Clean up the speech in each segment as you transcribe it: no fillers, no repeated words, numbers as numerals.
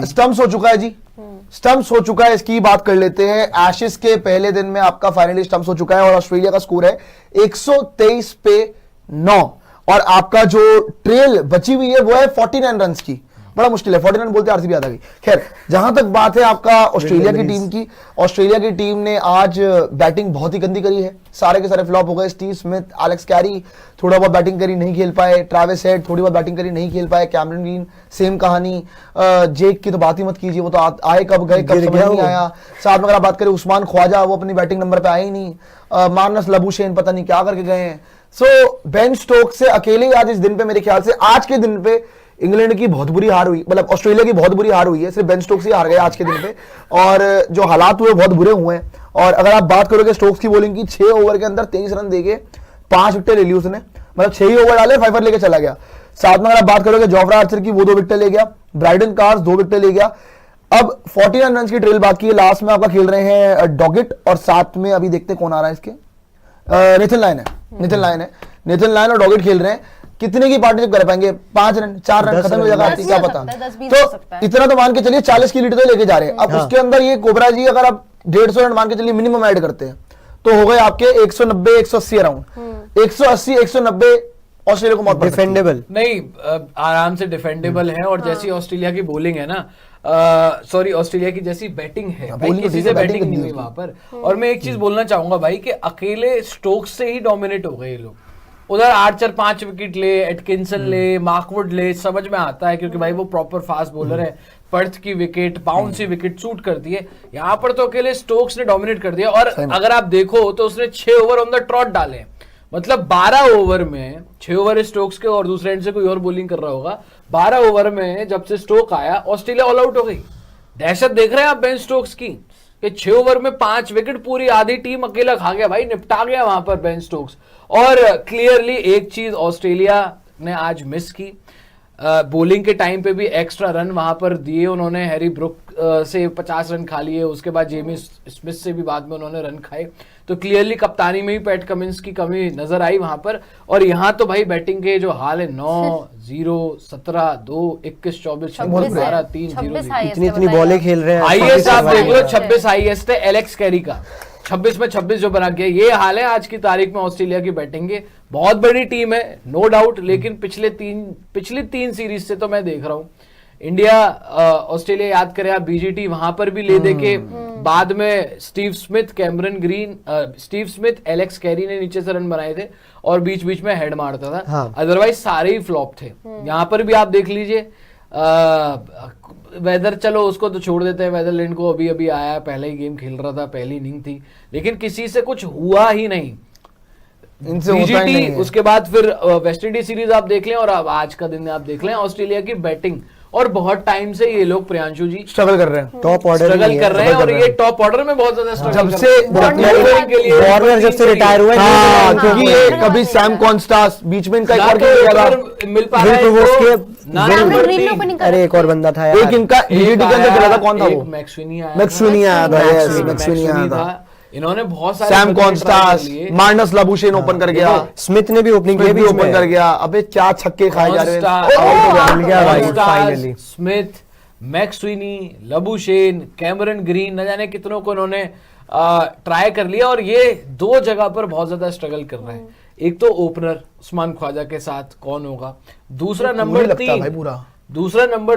Stumps हो चुका है जी, स्टम्प्स हो चुका है, इसकी बात कर लेते हैं। एशेस के पहले दिन में आपका फाइनली स्टम्प्स हो चुका है और ऑस्ट्रेलिया का स्कोर है 123 पे 9 और आपका जो ट्रेल बची हुई है वो है 49 रन की। बड़ा मुश्किल है, 49 बोलते आरसीबी याद आ गई। खैर, जहां तक बात है आपका ऑस्ट्रेलिया की टीम की, ऑस्ट्रेलिया की टीम ने आज बैटिंग बहुत ही गंदी करी है, सारे के सारे फ्लॉप हो गए। स्टीव स्मिथ, एलेक्स कैरी थोड़ा बहुत बैटिंग करी, नहीं खेल पाए। ट्रेविस हेड थोड़ी बहुत बैटिंग करी, नहीं खेल पाए। कैमरन ग्रीन सेम कहानी। जेक की तो बात ही मत कीजिए, वो तो आए कब गए कब समझ नहीं आया। साथ में अगर आप बात करें उस्मान ख्वाजा, वो अपनी बैटिंग नंबर पे आए ही नहीं। मार्नस लबुशेन पता नहीं क्या करके गए हैं। सो बेन स्टोक्स से अकेले ही आज इस दिन पे, मेरे ख्याल से आज के दिन पे इंग्लैंड की बहुत बुरी हार हुई, मतलब ऑस्ट्रेलिया की बहुत बुरी हार हुई है। सिर्फ बेन स्टोक्स ही हार गए आज के दिन पे और जो हालात हुए बहुत बुरे हुए हैं। और अगर आप बात करोगे स्टोक्स की बॉलिंग की, 6 ओवर के अंदर 23 रन देके 5 विकेट ले ली उसने, मतलब 6 ही ओवर डाले, 5 लेके चला गया। साथ में अगर आप बात करोगे जोफ्रा आर्चर की, वो 2 विकेट ले गया। ब्राइडन कार्स 2 विकेट ले गया। अब 49 रन की ट्रेल बाकी है। लास्ट में आपका खेल रहे हैं डॉगिट और साथ में अभी देखते कौन आ रहा है इसके, नेथन लायन है। नेथन लायन और डॉगिट खेल रहे हैं। कितने की पार्टनरशिप कर पाएंगे? 5 रन 4 रन खत्म हो जाएगा, क्या पता। तो इतना तो मान के चलिए 40 की लीड तो लेके जा रहे हैं। अब उसके अंदर ये कोबरा जी अगर आप 150 रन मान के चलिए मिनिमम ऐड करते हैं तो हो गए आपके 190 180 अराउंड। 180 190 ऑस्ट्रेलिया को मौत डिफेंडेबल नहीं, आराम से डिफेंडेबल है। और जैसी ऑस्ट्रेलिया की बॉलिंग है ना, सॉरी ऑस्ट्रेलिया की जैसी बैटिंग है भाई, किसी से बैटिंग नहीं हुई वहां पर। और मैं एक चीज बोलना चाहूंगा भाई कि अकेले स्टोक्स से ही डोमिनेट हो गए ये लोग। उधर आर्चर 5 विकेट ले, एटकिंसन ले, मार्कवुड ले, समझ में आता है क्योंकि भाई वो प्रॉपर फास्ट बॉलर है। पर्थ की विकेट, बाउंसी विकेट सूट करती है। यहाँ पर तो अकेले स्टोक्स ने डोमिनेट कर दिया। और अगर आप देखो तो उसने 6 ओवर ऑन द ट्रॉट डाले, मतलब 12 ओवर में 6 ओवर स्टोक्स के और दूसरे एंड से कोई और बॉलिंग कर रहा होगा। 12 ओवर में जब से स्टोक आया ऑस्ट्रेलिया ऑल आउट हो गई। दहशत देख रहे हैं आप बेन स्टोक्स की कि 6 ओवर में 5 विकेट, पूरी आधी टीम अकेला खा गया भाई, निपटा गया वहां पर बेन स्टोक्स। और क्लियरली एक चीज ऑस्ट्रेलिया ने आज मिस की, बॉलिंग के टाइम पे भी एक्स्ट्रा रन वहां पर दिए उन्होंने। हैरी ब्रुक से 50 रन खा लिए, उसके बाद जेमी स्मिथ से भी बाद में उन्होंने रन खाए। तो क्लियरली कप्तानी में ही पैट कमिंस की कमी नजर आई वहां पर। और यहाँ तो भाई बैटिंग के जो हाल है 9-0, 17-2, 21-24, 26-12, 3-0, इतनी बॉलें खेल रहे हैं। हाईएस्ट आप देख लो, 26 हाईएस्ट है एलेक्स कैरी का, 26 में 26 जो बना गया। ये हाल है आज की तारीख में ऑस्ट्रेलिया की बैटिंग के। बहुत बड़ी टीम है नो डाउट, लेकिन पिछली 3 सीरीज से तो मैं देख रहा हूं इंडिया ऑस्ट्रेलिया, याद करें आप बीजीटी, वहां पर भी ले दे के बाद में Steve Smith, Cameron green, Steve Smith, Alex Carey ने नीचे से रन बनाए थे और बीच बीच में हेड मारता था। अदरवाइज सारे ही फ्लॉप थे। यहाँ पर भी आप देख लीजिए, वेदर, चलो उसको तो छोड़ देते हैं, वेदरलैंड को अभी अभी आया, पहले ही गेम खेल रहा था, पहली इनिंग थी, लेकिन किसी से कुछ हुआ ही नहीं। इनसे बीजीटी, उसके बाद फिर वेस्ट इंडीज सीरीज आप देख लें और अब आज का दिन आप देख लें, ऑस्ट्रेलिया की बैटिंग। और बहुत टाइम से ये लोग प्रियांशु जी स्ट्रगल कर रहे हैं, टॉप ऑर्डर स्ट्रगल कर रहे हैं। और ये टॉप ऑर्डर में बहुत ज्यादा स्ट्रगल जब से वार्नर जब से रिटायर हुए, क्योंकि ये कभी सैम कॉन्स्टास, बीच में इनका एक और मिल पा रहा है। अरे एक और बंदा था यार, एक इनका बीजीटी के अंदर चला था, कौन था वो? मैक्सवेनी आया था। इन्होंने बहुत सारे Sam Konstas, Marnus Labuschagne open कर गया, स्मिथ ने भी ओपनिंग की, भी ओपन कर गया। अबे क्या छक्के खाए जा रहे हैं। स्मिथ, मैक्सवेनी, लबुशेन, कैमरन ग्रीन, न जाने कितनों को इन्होंने ट्राई कर लिया। और ये 2 जगह पर बहुत ज्यादा स्ट्रगल कर रहे हैं। एक तो ओपनर उस्मान ख्वाजा के साथ कौन होगा, दूसरा नंबर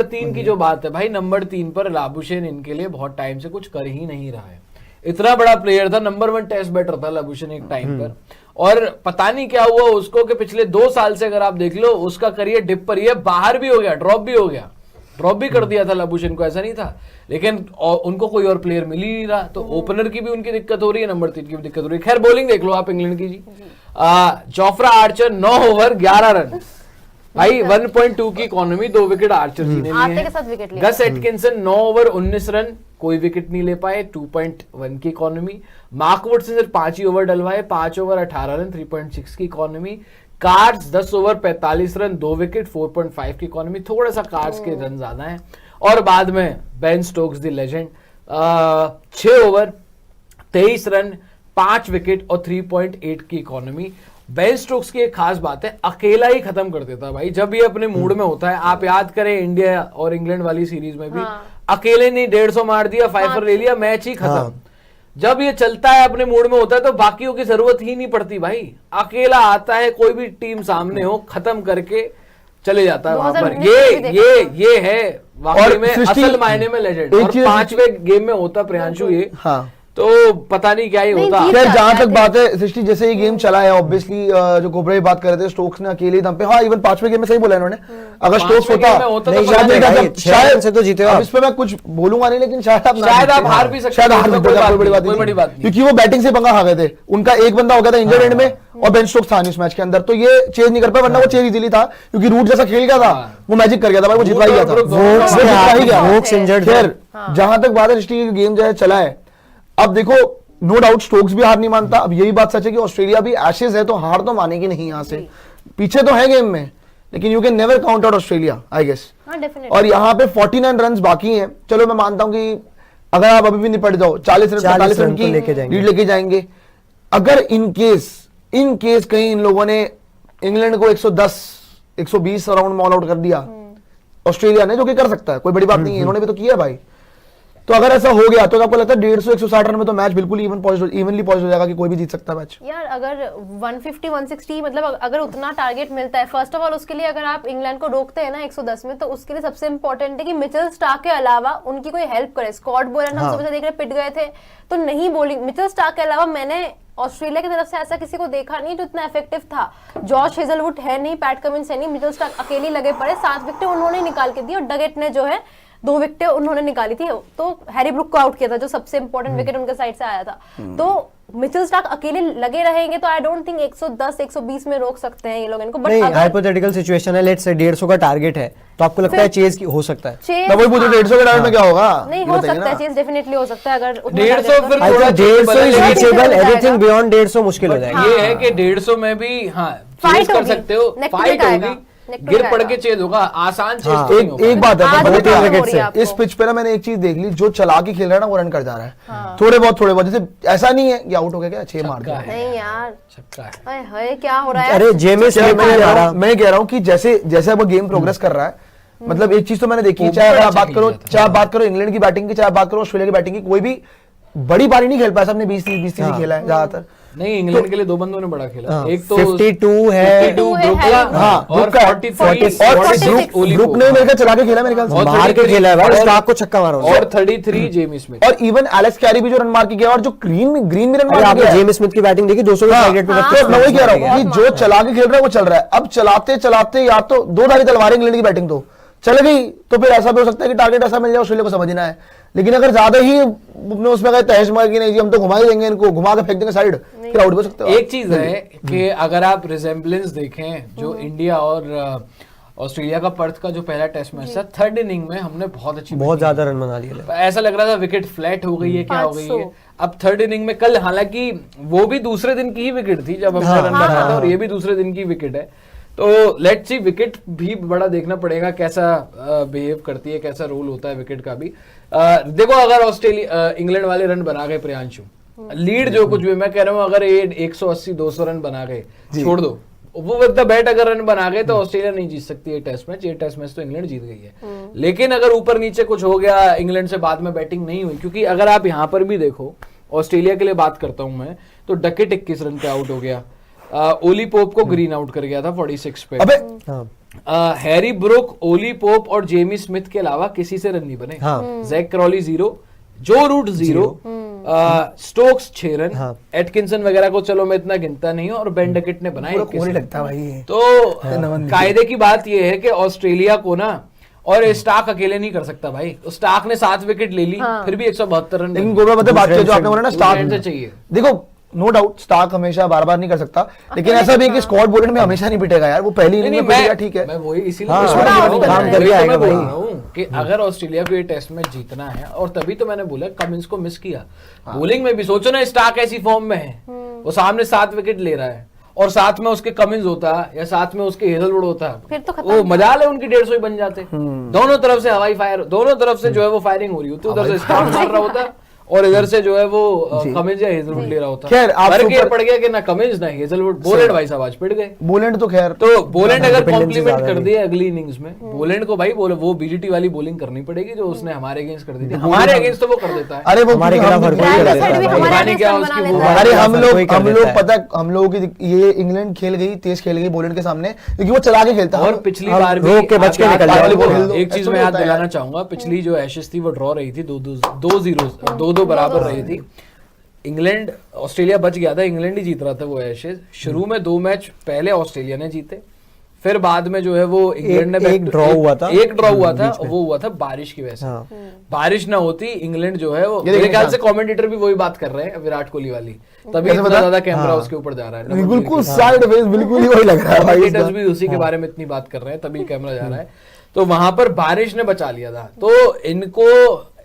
3 की जो बात है भाई, नंबर 3 पर लाबुशेन इनके लिए बहुत टाइम से कुछ कर ही नहीं रहा है। इतना बड़ा प्लेयर था, नंबर 1 टेस्ट बैटर था लाबुशेन एक टाइम पर, और पता नहीं क्या हुआ उसको कि पिछले 2 साल से अगर आप देख लो उसका करियर डिप पर ही है, बाहर भी हो गया, ड्रॉप भी कर दिया था लाबुशेन को, ऐसा नहीं था, लेकिन उनको कोई और प्लेयर मिल ही नहीं रहा। तो ओपनर की भी उनकी दिक्कत हो रही है, नंबर 3 की भी दिक्कत हो रही है। खैर बॉलिंग देख लो आप इंग्लैंड की जी, जोफ्रा आर्चर 9 ओवर 11 रन भाई, 1.2 की इकोनॉमी, 2 विकेट आर्चर जी ने लिए हैं। गस एटकिंसन 9 ओवर 19 रन, कोई विकेट नहीं ले पाए, 2.1 की इकोनॉमी। मार्कवुड से सिर्फ 5 ही ओवर डलवाए, 5 ओवर 18 रन, 3.6 की economy. Cards 10 over 45 run, 2 wicket, 4.5 की इकोनॉमी, थोड़ा सा कार्ड्स के रन ज्यादा हैं। और बाद में Ben Stokes the legend, 6 over 23 run, 5 wicket और 3.8 की इकोनॉमी। बेन स्टोक्स की एक खास बात है, अकेला ही खत्म कर देता है भाई जब ये अपने मूड में होता है। आप याद करें इंडिया और इंग्लैंड वाली सीरीज में भी अकेले ने 150 मार दिया, 5 ले लिया, मैच ही खत्म। जब ये चलता है अपने मूड में होता है तो बाकियों की जरूरत ही नहीं पड़ती भाई, अकेला आता है, कोई भी टीम सामने हो खत्म करके चले जाता है वहां पर। ये है वाकई में असल मायने में लेजेंड। और 5वें गेम में होता प्रियांशु ये, हाँ तो पता नहीं क्या ही होता। खैर जहां तक बात है सृष्टि, जैसे ये गेम चला है ऑब्वियसली जो कोबरा बात कर रहे थे, स्टोक्स ने अकेले दम पे, हाँ इवन 5वें गेम में सही बोला इन्होंने, अगर स्टोक्स होता शायद से तो जीते हो। इस पे मैं कुछ बोलूंगा नहीं, लेकिन शायद आप हार भी सकते, शायद हार भी कोई बड़ी बात नहीं, क्योंकि वो बैटिंग से पंगा खा गए थे। उनका एक बंदा हो गया था इंजर्ड एंड में और बेन स्टोक्स था नहीं उस मैच के अंदर, तो ये चेंज नहीं कर पाया, वरना वो चेंज इजीली था क्योंकि रूट जैसा खेल गया था, वो मैजिक कर गया था भाई, वो जितवा ही गया था। खैर जहां तक बात है सृष्टि, गेम जो है चला है, अब देखो नो डाउट स्टोक्स भी हार नहीं मानता। अब यही बात सच है कि ऑस्ट्रेलिया भी एशेज है तो हार तो मानेगी नहीं, यहाँ से पीछे तो है गेम में, लेकिन you can never count out Australia I guess. और यहाँ पे 49 रन बाकी हैं, चलो मैं मानता हूं कि अगर आप अभी भी निपट जाओ 40 रन की लीड लेके जाएंगे। अगर इन केस कहीं इन लोगों ने इंग्लैंड को 110-120 राउंड मॉल आउट कर दिया ऑस्ट्रेलिया ने, जो कि कर सकता है, कोई बड़ी बात नहीं है, इन्होंने भी तो किया भाई, तो अगर ऐसा हो गया तो आपको लगता है 150-160 रन में तो मैच बिल्कुल इवनली पॉइंट हो जाएगा कि कोई भी जीत सकता है मैच। यार अगर 150-160 मतलब अगर उतना टारगेट मिलता है, फर्स्ट ऑफ ऑल उसके लिए अगर आप इंग्लैंड को रोकते हैं ना 110 में, तो उसके लिए सबसे इंपॉर्टेंट है कि मिचेल स्टार्क के अलावा उनकी कोई हेल्प करे। स्कॉट बोयरन हम सुबह से देख रहे पिट गए थे, तो नहीं बॉलिंग मिचेल स्टार्क के अलावा मैंने ऑस्ट्रेलिया की तरफ से ऐसा किसी को देखा नहीं जो इतना इफेक्टिव था। जॉश हेजलवुड है नहीं, पैट कमिंस है नहीं, मिचेल स्टार्क अकेले लगे पड़े, 7 विकेटें उन्होंने निकाल के दी और डगेट ने जो है 2 विकेटें उन्होंने निकाली थी, तो हैरी ब्रुक को आउट किया था जो सबसे इंपॉर्टेंट विकेट उनके साइड से आया था। तो मिचेल स्टार्क अकेले लगे रहेंगे तो आई डोंट थिंक 110-120 में रोक सकते हैं ये लोग इनको। नहीं, हाइपोथेटिकल सिचुएशन है, लेट्स से 150 का टारगेट है, तो आपको लगता है चेज हो सकता है? मैं वही पूछ रहा हूं 150 के टारगेट में क्या होगा? नहीं हो सकता है, चेज डेफिनेटली हो सकता है अगर 150 इज रीचेबल, एनीथिंग बियॉन्ड 150 मुश्किल हो जाएगा। ये है कि 150 में भी हाँ फाइट कर सकते हो, फाइट होगी, गिर पड़ के चेज होगा, आसान चेज तो नहीं होगा। एक बात है इस पिच पे ना, मैंने एक चीज देख ली, जो चला के खेल रहा है ना वो रन कर जा रहा है थोड़े बहुत, जैसे ऐसा नहीं है कि आउट हो गया क्या 6 मार दिया, नहीं यार छक्का है, क्या हो रहा है? अरे जेमिस मैं कह रहा हूँ कि जैसे अब गेम प्रोग्रेस कर रहा है, मतलब एक चीज तो मैंने देखी, चाहे आप बात करो इंग्लैंड की बैटिंग की, चाहे बात करो ऑस्ट्रेलिया की बैटिंग की, कोई भी बड़ी पारी नहीं खेल पाया, सबने 20-30 खेला है ज्यादातर। नहीं, इंग्लैंड के लिए 2 बंदों ने बड़ा खेला, एक तो 52 है, ब्रुक ने मेरे ख्याल चला के खेला, मेरे ख्याल से मार के खेला है भाई, स्टार्क को छक्का मारा और 33 जेमी स्मिथ, और इवन एलेक्स कैरी भी जो रन मार के गया, और जो ग्रीन भी रन मार के गया। जेमी स्मिथ की बैटिंग देखी 200 के टारगेट पे, मैं वही कह रहा हूँ कि जो चला के खेल रहा है वो चल रहा है। अब चलाते या तो 2 धारी तलवार इंग्लैंड की बैटिंग तो चल गई, तो फिर ऐसा भी हो सकता है कि टारगेट ऐसा मिल जाए, ऑस्ट्रेलिया को समझना है। लेकिन अगर ज्यादा ही उसमें गए तहस मार की नहीं जी हम तो घुमा ही देंगे इनको, घुमा के फेंक देंगे साइड, फिर आउट हो सकते हो। एक चीज है कि अगर आप रिजेम्बलेंस देखें जो इंडिया और ऑस्ट्रेलिया का पर्थ का जो पहला टेस्ट मैच था, 3rd इनिंग में हमने बहुत ज्यादा रन बना लिए, ऐसा लग रहा था विकेट फ्लैट हो गई है, क्या हो गई है। अब 3rd इनिंग में कल, हालांकि वो भी दूसरे दिन की ही विकेट थी जब हमने रन बनाया था, और ये भी दूसरे दिन की विकेट है, तो लेट्स सी, विकेट भी बड़ा देखना पड़ेगा कैसा बिहेव करती है, कैसा रोल होता है विकेट का भी। देखो अगर ऑस्ट्रेलिया इंग्लैंड वाले रन बना गए प्रियांशु, लीड जो कुछ भी, मैं कह रहा हूं अगर ये 180-200 रन बना गए, छोड़ दो वो विद द बैट, अगर रन बना गए तो ऑस्ट्रेलिया नहीं जीत सकती है टेस्ट मैच। ये टेस्ट मैच तो इंग्लैंड जीत गई है, लेकिन अगर ऊपर नीचे कुछ हो गया, इंग्लैंड से बाद में बैटिंग नहीं हुई, क्योंकि अगर आप यहाँ पर भी देखो, ऑस्ट्रेलिया के लिए बात करता हूं मैं, तो डकेट 21 रन पे आउट हो गया, ओली पोप को ग्रीन आउट कर गया था 46 पे। अबे हैरी ब्रुक, ओली पोप और जेमी स्मिथ के अलावा किसी से रन नहीं बने। जैक क्रॉली 0, जो रूट 0, स्टोक्स 6 रन, एटकिंसन वगैरह को चलो मैं इतना गिनता नहीं हूं, और बेन डकेट ने बनाए। लगता भाई तो कायदे की बात यह है कि ऑस्ट्रेलिया को ना, और स्टार्क अकेले नहीं कर सकता भाई, स्टार्क ने 7 विकेट ले ली, फिर भी 172 रन। लेकिन गोबरा पता बात जो आपने बोला ना, स्टार्क से चाहिए, देखो नो डाउट स्टार्क हमेशा बार नहीं कर सकता, लेकिन ऐसा भी है कि स्कॉट बोलेट में हमेशा नहीं पिटेगा यार, वो पहली इनिंग में पिटेगा, ठीक है। मैं वही इसीलिए काम करके आएगा भाई कि अगर ऑस्ट्रेलिया को ये टेस्ट मैच जीतना है, और तभी तो मैंने बोला कमिंस को मिस किया बॉलिंग में भी। सोचो ना, स्टार्क ऐसी फॉर्म में है, वो सामने 7 विकेट ले रहा है, और साथ में उसके कमिंस होता या साथ में उसके हेजलवुड होता, फिर तो वो मजाल है, उनकी 150 ही बन जाते। दोनों तरफ से हवाई फायर, दोनों तरफ से जो है वो फायरिंग हो रही होती, उधर से स्टार्क मार रहा होता और इधर से जो है वो कमिंस या हेजलवुड ले रहा होता। खैर, आप फर्क ये सुपर- पड़ गया कि ना कमिंस ना हेजलवुड, बोलेंड भाई साहब आज पिट गए। बोलेंड तो खैर तो बोलेंड अगर Dependency कॉम्प्लीमेंट ज्यादा कर है। दिया अगली इनिंग्स में, बोलेंड को भाई वो बीजीटी वाली बॉलिंग करनी पड़ेगी जो उसने हमारे अगेंस्ट कर दी थी। हमारे अगेंस्ट तो वो कर देता है। अरे वो हमारे क्योंकि खिलाफ हम- हर कोई Right कर side भी देता है। हमारे पता नहीं against क्या run उसकी बना वो- लेता है। अरे हमारे साथ कोई कर हम लोग देता है। पता हम लोगों की ये इंग्लैंड खेल गई, तेज खेल गई बोलेंड के सामने, क्योंकि वो चला के खेलता है। और पिछली हम बार भी रोक के बच के आप निकल याद जाते करो, हैं। एक चीज ऐसा मैं नहीं याद होता है दिलाना यार। चाहूंगा, पिछली जो एशेज थी वो ड्रॉ रही थी 2-0 बराबर रही थी। इंग्लैंड ऑस्ट्रेलिया बच गया था, इंग्लैंड ही जीत रहा था वो एशेज। शुरू में 2 मैच पहले ऑस्ट्रेलिया ने जीते, फिर बाद में जो है वो इंग्लैंड ने एक draw हुआ था। एक ड्रॉ हुआ था, वो हुआ था बारिश की वजह से। हाँ। बारिश ना होती इंग्लैंड जो है वो, ये मेरे देखिए ख्याल से निशान। कमेंटेटर भी वही बात कर रहे हैं विराट कोहली वाली, तभी कैसे इतना पता? ज्यादा कैमरा हाँ। उसके ऊपर जा रहा है। बिल्कुल साइड फेस बिल्कुल ही वही लग रहा है भाई कमेंटेटर्स इसका। भी उसी के बारे में इतनी बात कर रहे हैं, तभी कैमरा जा रहा है। तो वहां पर बारिश ने बचा लिया था। तो इनको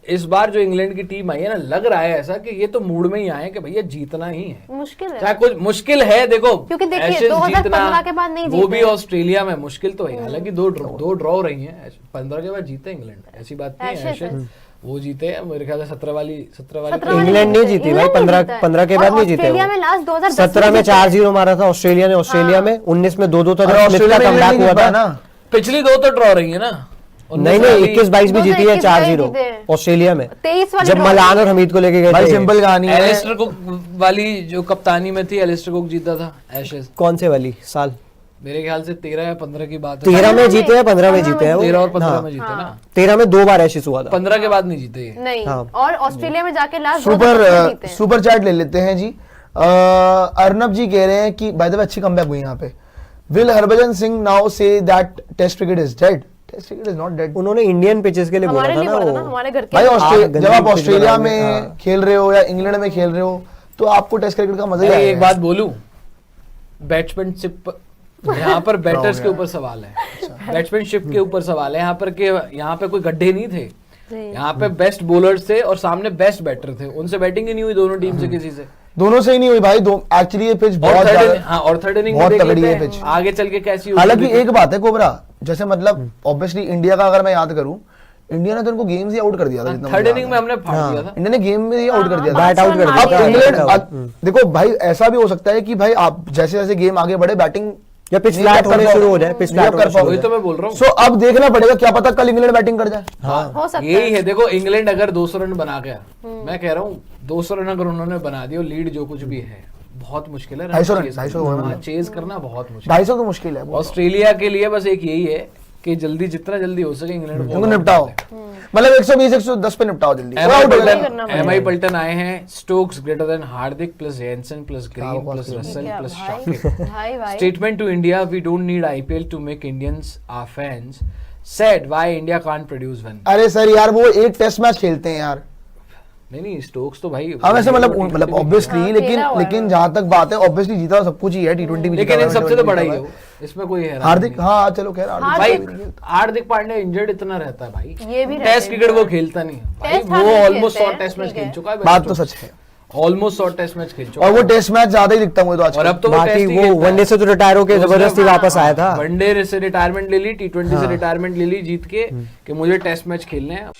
इस बार जो इंग्लैंड की टीम आई है ना, लग रहा है ऐसा कि ये तो मूड में ही आए कि भैया जीतना ही है, मुश्किल है चाहे कुछ मुश्किल है। देखो क्योंकि देखिए, Ashes 2015 के बाद नहीं वो जीते। भी ऑस्ट्रेलिया में मुश्किल तो है, हालांकि दो ड्रॉ रही हैं। 15 के बाद जीते इंग्लैंड, ऐसी बात नहीं है। Ashes Ashes वो जीते हैं मेरे ख्याल से 17 वाली 17 वाली इंग्लैंड नहीं जीती भाई, इंग्लैंड नहीं 15 के जीता बाद है। नहीं जीते ऑस्ट्रेलिया वो। में लास्ट 2010 17 में 4-0 मारा था ऑस्ट्रेलिया ने ऑस्ट्रेलिया में, 19 में 2-2 था अरे जब स्मिथ ऑस्ट्रेलिया का में इंग्लैंड कमबैक नहीं हुआ जीत पाया था। ना। पिछली 2 तो ड्रॉ रही है ना। नहीं नहीं, 21-22 भी जीती है 21-22 4-0 जीते हैं। ऑस्ट्रेलिया में, 23 वाली जब draw मलान हुई। और हमीद को लेके गए भाई थे। सिंपल कहानी है। एलिस्टर कुक वाली जो कप्तानी में थी, एलिस्टर कुक जीता था एशेज। कौन से वाली साल? मेरे ख्याल से 13 या 15 की बात है। 13 में जीते हैं, 15 में जीते हैं वो। 13 और 15 हाँ, में जीते ना। 13 में 2 बार एशेज हुआ था। 15 के बाद नहीं जीते ये। नहीं, हाँ। और ऑस्ट्रेलिया में जाके लास्ट 2010 में जीते हैं। सुपर चैट ले लेते हैं जी। अर्नब जी कह रहे हैं कि बाय द वे अच्छी कमबैक हुई यहाँ पे। Will Harbhajan Singh now say that test cricket is dead? Test cricket is not dead उन्होंने इंडियन पिचेस के लिए बोला हमारे था लिए ना बोला था, वो। हमारे घर के भाई गंदी जब आप pitch ऑस्ट्रेलिया बनाने, में हाँ। खेल रहे हो या इंग्लैंड में खेल रहे हो तो आपको टेस्ट क्रिकेट का मजा ही अरे एक आएगा। बात बोलूं, बैट्समैनशिप यहाँ पर बैटर्स के ऊपर सवाल है, बैट्समैनशिप के ऊपर सवाल है यहाँ पर कि यहाँ पे कोई गड्ढे नहीं थे, यहाँ पे बेस्ट बॉलर्स थे और सामने बेस्ट बैटर थे, उनसे बैटिंग ही नहीं हुई दोनों टीम से किसी से। दोनों से ही नहीं हुई भाई। दो एक्चुअली ये पिच और बहुत थर्ड ज्यादा- हाँ, और थर्ड इनिंग बहुत तगड़ी है pitch। आगे चल के कैसी होगी हालांकि देखो। एक बात है कोबरा, जैसे मतलब ऑब्वियसली इंडिया का अगर मैं याद करूं, इंडिया ने तो उनको गेम्स ही आउट कर दिया था जितना थर्ड मुझे इनिंग याद में है। हमने फाड़ दिया था। इंडिया ने गेम में ही आउट कर दिया था। बैट आउट कर अब दिया अब था। इंग्लैंड इंग्लैंड देखो भाई ऐसा भी हो सकता है कि भाई आप जैसे जैसे गेम आगे बढ़े बैटिंग या पिच फ्लैट होने शुरू हो जाए, पिच फ्लैट होने शुरू हो वही जाए। तो मैं बोल रहा हूँ। सो अब देखना पड़ेगा, क्या पता कल इंग्लैंड बैटिंग कर जाए। हो सकता यही है, देखो इंग्लैंड अगर 200 रन बना गया, मैं कह रहा हूँ 200 रन अगर उन्होंने बना दिया, और लीड जो कुछ भी है बहुत मुश्किल है। 250 रन, 250 हुआ है मतलब। चेज करना बहुत मुश्किल 250 तो मुश्किल है। है। ऑस्ट्रेलिया के लिए बस एक यही है कि जल्दी जितना जल्दी हो सके इंग्लैंड इनको निपटाओ, मतलब 120 110 पे निपटाओ जल्दी। एमआई पल्टन आए हैं। Stokes greater than Hardik plus Jansen plus Green plus Russell क्या प्लस भाई, शॉकिंग। भाई भाई Statement to India: We don't need IPL to make Indians our fans. Said why India can't produce one. अरे सर यार वो एक टेस्ट मैच खेलते हैं यार। नहीं स्टोक्स तो भाई हाँ वैसे मतलब ऑब्वियसली, हाँ, लेकिन खेला हुआ है। लेकिन जहां तक बात है ऑब्वियसली जीता हुआ सब कुछ ही है, T20 भी जीता लेकिन हुआ इन है, सबसे तो T20 बड़ा ही जीता है हुआ वो, इसमें कोई है हार्दिक। हाँ चलो खैर भाई हार्दिक हार्दिक पांड्या इंजर्ड इतना रहता है भाई, ये भी रहते टेस्ट हैं। क्रिकेट वो खेलता नहीं है भाई, टेस्ट वो हार्दिक ऑलमोस्ट खेलते 100 हैं, टेस्ट मैच ठीक खेल है। चुका है। बात तो सच है। ऑलमोस्ट 100 टेस्ट मैच खेल चुका और है। वो टेस्ट मैच ज्यादा ही दिखता है मुझे तो और आजकल। अब तो वो बाकी टेस्ट ही वो खेलता है। वनडे से तो रिटायर होके उसने- जबरदस्ती वापस आया था। वनडे से रिटायरमेंट ले ली, T20 से रिटायरमेंट ले ली जीत के कि मुझे टेस्ट मैच खेलने हैं।